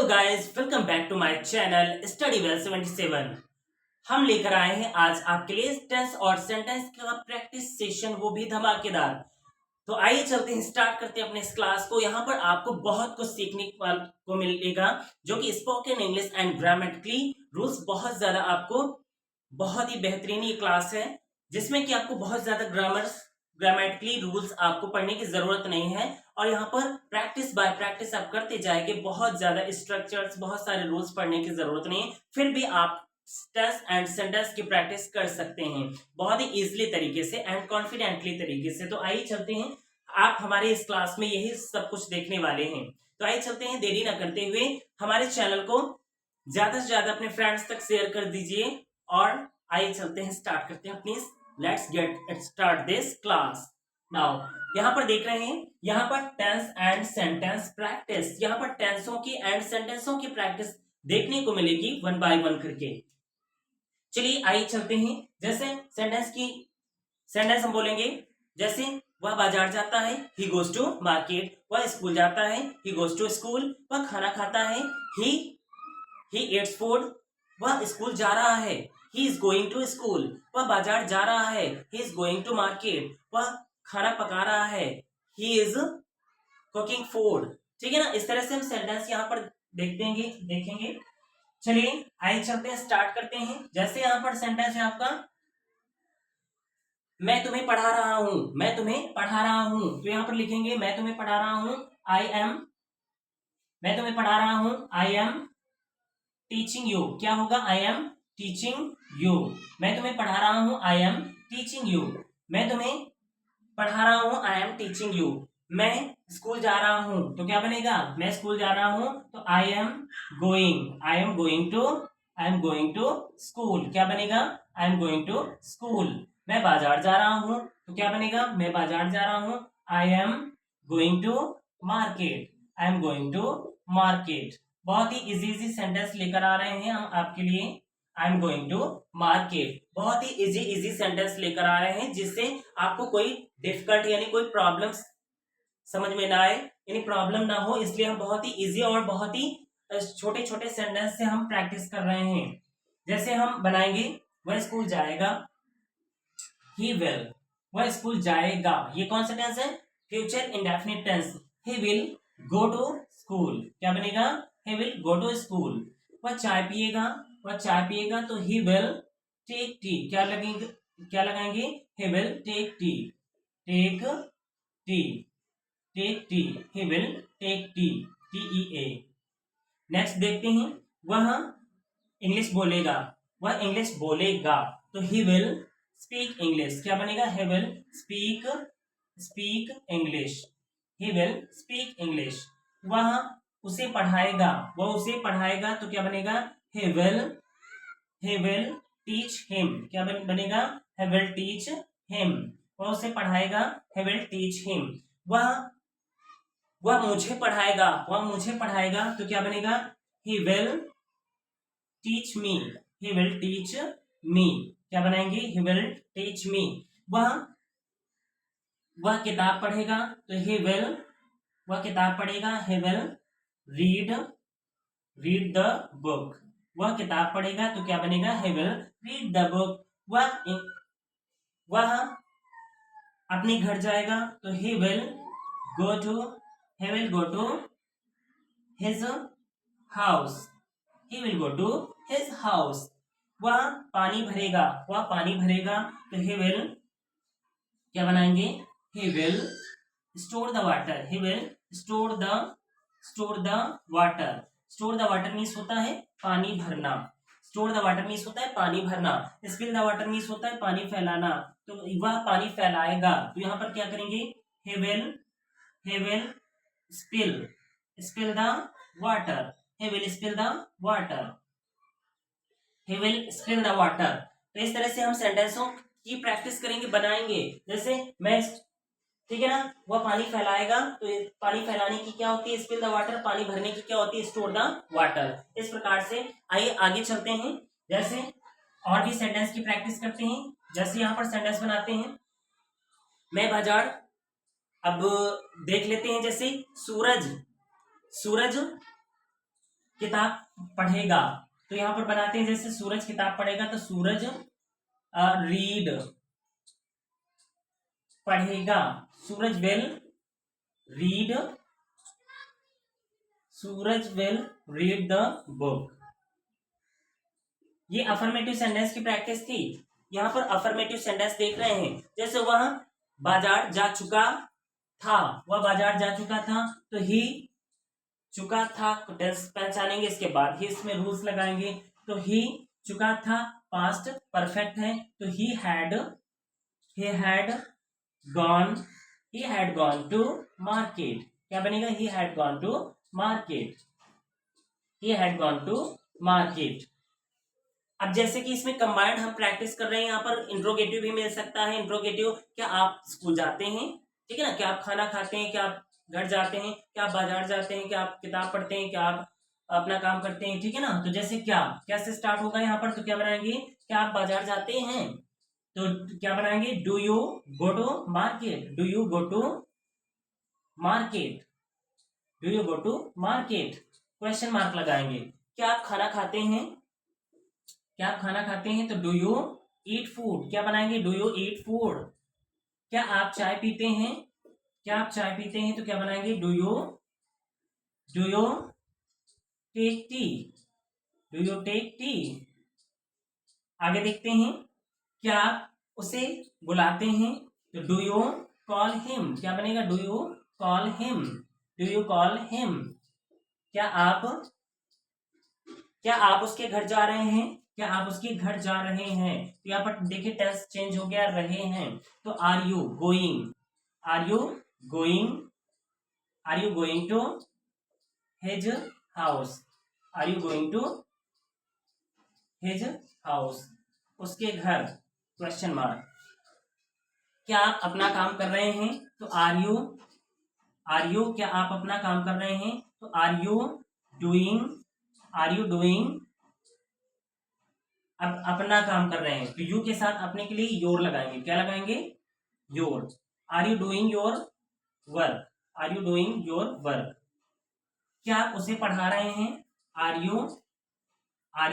Guys, welcome back to my channel study well 77। हम लेकर आए हैं आज आपके लिए टेंस और सेंटेंस का प्रैक्टिस सेशन, वो भी धमाकेदार। तो आइए चलते हैं, स्टार्ट करते हैं अपने इस क्लास को। यहाँ पर आपको बहुत कुछ सीखने को मिलेगा, जो कि spoken English and grammatically rules बहुत ज्यादा आपको, बहुत ही बेहतरीन ये क्लास है, जिसमें कि आपको बहुत ज्यादा ग्रामेटिकली रूल्स आपको पढ़ने की जरूरत नहीं है। और यहाँ पर प्रैक्टिस बाय प्रैक्टिस आप करते जाएंगे, बहुत ज्यादा स्ट्रक्चर्स, बहुत सारे रूल्स पढ़ने की जरूरत नहीं है, फिर भी आप टेंस एंड सेंटेंस की प्रैक्टिस कर सकते हैं बहुत ही इजीली तरीके से एंड कॉन्फिडेंटली तरीके से। तो आइए चलते हैं, आप हमारे इस क्लास में यही सब कुछ देखने वाले हैं। तो आइए चलते हैं, देरी ना करते हुए हमारे चैनल को ज्यादा से ज्यादा अपने फ्रेंड्स तक शेयर कर दीजिए। और आइए चलते हैं, स्टार्ट करते हैं please. Let's get start this class now. यहाँ पर देख रहे हैं, यहाँ पर टेंस एंड सेंटेंस प्रैक्टिस, यहाँ पर टेंसों की एंड सेंटेंसों की प्रैक्टिस देखने को मिलेगी वन बाय वन करके। चलिए आइए चलते हैं। जैसे सेंटेंस हम बोलेंगे, जैसे वह बाजार जाता है, ही गोज टू मार्केट। वह स्कूल जाता है, ही गोज टू स्कूल। वह खाना खाता है, ही एट्स फूड। वह स्कूल जा रहा है, he is going to school. वह बाजार जा रहा है, he is going to market. वह खाना पका रहा है, ही इज कुकिंग फूड। ठीक है ना, इस तरह से हम सेंटेंस यहाँ पर देखेंगे। चलिए आइए चलते हैं, स्टार्ट करते हैं। जैसे यहाँ पर सेंटेंस है आपका, मैं तुम्हें पढ़ा रहा हूं, मैं तुम्हें पढ़ा रहा हूं। तो यहाँ पर लिखेंगे, मैं तुम्हें पढ़ा रहा हूं, आई एम। मैं तुम्हें पढ़ा रहा हूं, आई एम टीचिंग यू। क्या होगा, आई एम टीचिंग यू। मैं तुम्हें पढ़ा रहा हूं, आई एम टीचिंग यू। मैं तुम्हें पढ़ा रहा हूं, आई एम टीचिंग यू। मैं स्कूल जा रहा हूं, तो क्या बनेगा, मैं स्कूल जा रहा हूं, तो I am going to school. क्या बनेगा, I am going to school. मैं बाजार जा रहा हूं, तो क्या बनेगा, मैं बाजार जा रहा हूं, I am going to market. I am going to market. बहुत ही इजी सेंटेंस लेकर आ रहे हैं हम आपके लिए। I am going to market, बहुत ही इजी सेंटेंस लेकर आ रहे हैं, जिससे आपको कोई डिफिकल्ट यानी कोई प्रॉब्लम समझ में ना आए, यानी प्रॉब्लम ना हो। इसलिए हम बहुत ही इजी और बहुत ही छोटे छोटे सेंटेंस से हम प्रैक्टिस कर रहे हैं। जैसे हम बनाएंगे, वह स्कूल जाएगा, ही विल। वह स्कूल जाएगा, ये कौन सा टेंस है, future indefinite tense. He will go to school. क्या बनेगा, he will go to school. वह चाय पिएगा, तो ही विल टेक टी। क्या लगाएंगे, he will take tea. Take tea, take tea, he will take tea, TEA। Next देखते हैं, वह इंग्लिश बोलेगा, तो ही विल स्पीक इंग्लिश। क्या बनेगा, he will speak English. He will speak English. वह उसे पढ़ाएगा, तो क्या बनेगा, he will teach him। क्या बनेगा, he will teach him। वह उसे पढ़ाएगा, he will teach him। वह मुझे पढ़ाएगा, तो क्या बनेगा, he will teach me। क्या बनाएंगे, he will teach me। वह किताब पढ़ेगा, तो he will read the book। वह किताब पढ़ेगा, तो क्या बनेगा, he will read the book। वह अपने घर जाएगा, तो he will go to his house। वह पानी भरेगा, तो he will क्या बनाएंगे, he will store the water। Store the water means होता है पानी भरना। स्टोर द वाटर मीन्स होता है पानी भरना। स्पिल द वाटर मीन्स होता है पानी फैलाना। तो वह पानी फैलाएगा, तो यहाँ पर क्या करेंगे, he will spill the water। तो इस तरह से हम सेंटेंसों की प्रैक्टिस करेंगे, बनाएंगे। जैसे मैं, ठीक है ना, वह पानी फैलाएगा, तो पानी फैलाने की क्या होती है, स्पिल द वाटर। पानी भरने की क्या होती है, स्टोर द वाटर। इस प्रकार से आइए आगे चलते हैं, जैसे और भी सेंटेंस की प्रैक्टिस करते हैं। जैसे यहाँ पर सेंटेंस बनाते हैं, मैं बाजार। अब देख लेते हैं, जैसे सूरज किताब पढ़ेगा। तो यहाँ पर बनाते हैं, जैसे सूरज किताब पढ़ेगा तो सूरज रीड पढ़ेगा, Suraj will read, Suraj will read the book. ये अफर्मेटिव सेंटेंस की प्रैक्टिस थी। यहाँ पर अफर्मेटिव सेंटेंस देख रहे हैं, जैसे वह बाजार जा चुका था, वह बाजार जा चुका था, तो ही चुका था टेंस पहचानेंगे, इसके बाद ही इसमें रूल्स लगाएंगे। तो ही चुका था पास्ट परफेक्ट है, तो he had gone to market, क्या बनेगा, he had gone to market, he had gone to market. अब जैसे कि इसमें कंबाइंड हम प्रैक्टिस कर रहे हैं, यहाँ पर इंट्रोगेटिव भी मिल सकता है। इंट्रोगेटिव, क्या आप स्कूल जाते हैं, ठीक है ना, क्या आप खाना खाते हैं, क्या आप घर जाते हैं, क्या आप बाजार जाते हैं, क्या आप किताब पढ़ते हैं, क्या आप अपना काम करते हैं, ठीक है ना। तो जैसे क्या कैसे स्टार्ट होगा यहाँ पर, तो क्या बनाएंगे, क्या आप बाजार जाते हैं, तो क्या बनाएंगे, do you go to market, do you go to market, do you go to market, question mark लगाएंगे। क्या आप खाना खाते हैं, क्या आप खाना खाते हैं, तो डू यू ईट फूड, क्या बनाएंगे, डू यू ईट फूड। क्या आप चाय पीते हैं, क्या आप चाय पीते हैं, तो क्या बनाएंगे, do you take tea, do you take tea. आगे देखते हैं, क्या आप उसे बुलाते हैं, तो डू यू कॉल हिम, क्या बनेगा, do you call him, do you call him. क्या आप उसके घर जा रहे हैं, क्या आप उसके घर जा रहे हैं, तो यहाँ पर देखिए टेंस चेंज हो गया, रहे हैं। तो are you going, are you going, are you going to his house, are you going to his house, उसके घर, क्वेश्चन मार्क। क्या आप अपना काम कर रहे हैं, तो आर यू, क्या आप अपना काम कर रहे हैं, तो आर यू डूइंग, अब अपना काम कर रहे हैं, तो यू के साथ अपने के लिए योर लगाएंगे, क्या लगाएंगे, your. Are you doing your work, are you doing your work. क्या आप उसे पढ़ा रहे हैं, are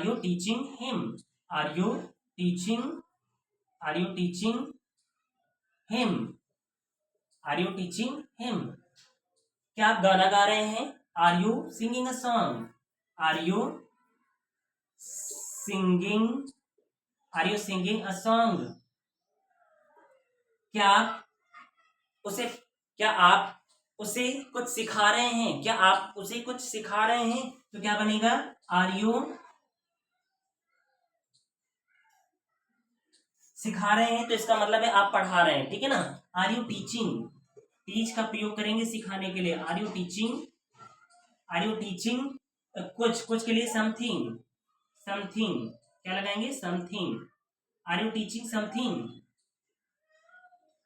you teaching him, are you teaching him, are you teaching him. क्या आप गाना गा रहे हैं, are you singing a song, are you singing a song. क्या आप उसे कुछ सिखा रहे हैं, क्या आप उसे कुछ सिखा रहे हैं, तो क्या बनेगा, आर यू सिखा रहे हैं, तो इसका मतलब है आप पढ़ा रहे हैं, ठीक है ना। आर यू टीचिंग, टीच का प्रयोग करेंगे सिखाने के लिए, आर यू टीचिंग कुछ के लिए समथिंग, क्या लगाएंगे, something, are you teaching something,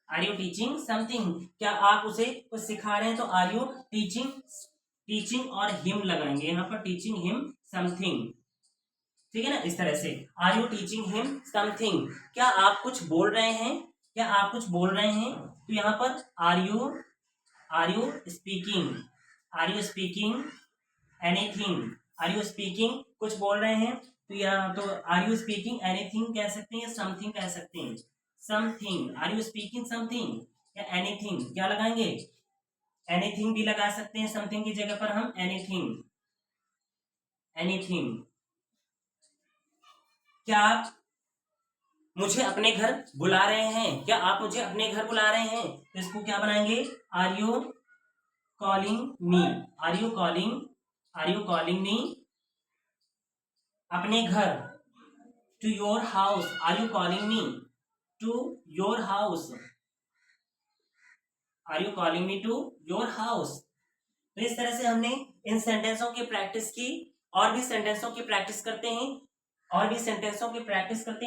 are you teaching something. क्या आप उसे कुछ सिखा रहे हैं, तो आर यू टीचिंग और हिम लगाएंगे, यहाँ पर टीचिंग हिम समथिंग, ठीक है ना, इस तरह से are you teaching him something. क्या आप कुछ बोल रहे हैं, क्या आप कुछ बोल रहे हैं, तो यहाँ पर are you speaking anything, are you speaking कुछ बोल रहे हैं, तो यहाँ तो आर यू स्पीकिंग एनीथिंग कह सकते हैं या समथिंग कह सकते हैं, something, are you speaking something या एनीथिंग, क्या लगाएंगे, एनीथिंग भी लगा सकते हैं, समथिंग की जगह पर हम एनीथिंग। क्या आप मुझे अपने घर बुला रहे हैं, क्या आप मुझे अपने घर बुला रहे हैं, तो इसको क्या बनाएंगे, are you calling me, are you calling me अपने घर, to your house, are you calling me to your house, are you calling me to your house. तो इस तरह से हमने इन सेंटेंसों की प्रैक्टिस की, और भी सेंटेंसों की प्रैक्टिस करते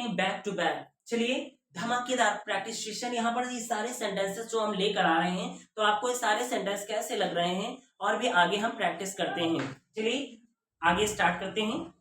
हैं, बैक टू बैक। चलिए धमाकेदार प्रैक्टिस सेशन, यहाँ पर ये सारे सेंटेंसेस जो हम लेकर आ रहे हैं, तो आपको ये सारे सेंटेंस कैसे लग रहे हैं, और भी आगे हम प्रैक्टिस करते हैं। चलिए आगे स्टार्ट करते हैं।